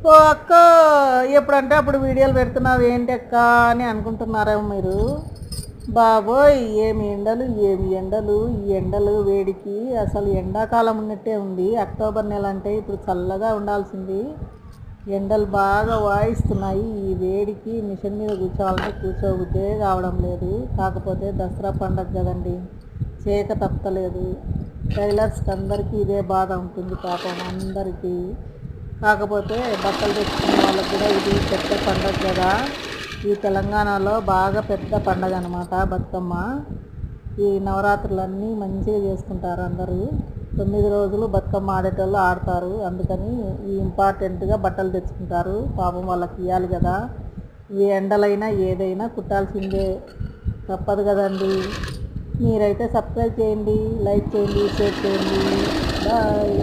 ఓ అక్క, ఎప్పుడంటే అప్పుడు వీడియోలు పెడుతున్నావు ఏంటి అక్క అని అనుకుంటున్నారేమో మీరు. బాబోయ్, ఏమి ఎండలు ఈ ఎండలు వేడికి అసలు ఎండాకాలం ఉన్నట్టే ఉంది. అక్టోబర్ నెల అంటే ఇప్పుడు చల్లగా ఉండాల్సింది. ఎండలు బాగా వాయిస్తున్నాయి. ఈ వేడికి మిషన్ మీద కూర్చోవాలంటే కూర్చోబుద్దే కావడం లేదు. కాకపోతే దసరా పండగ కదండి, చేయక తప్పలేదు. టైలర్స్కి అందరికీ ఇదే బాధ ఉంటుంది పాపం అందరికీ. కాకపోతే బట్టలు తెచ్చుకునే వాళ్ళకి కూడా ఇది పెద్ద పండగ కదా. ఈ తెలంగాణలో బాగా పెద్ద పండగ అనమాట బతుకమ్మ. ఈ నవరాత్రులన్నీ మంచిగా చేసుకుంటారు అందరూ. 9 రోజులు బతుకమ్మ ఆడేటోళ్ళు ఆడతారు. అందుకని ఈ ఇంపార్టెంట్గా బట్టలు తెచ్చుకుంటారు. పాపం వాళ్ళకి ఇవ్వాలి కదా. ఇవి ఎండలైనా ఏదైనా కుట్టాల్సిందే, తప్పదు కదండి. మీరైతే సబ్స్క్రైబ్ చేయండి, లైక్ చేయండి, షేర్ చేయండి. బాయ్.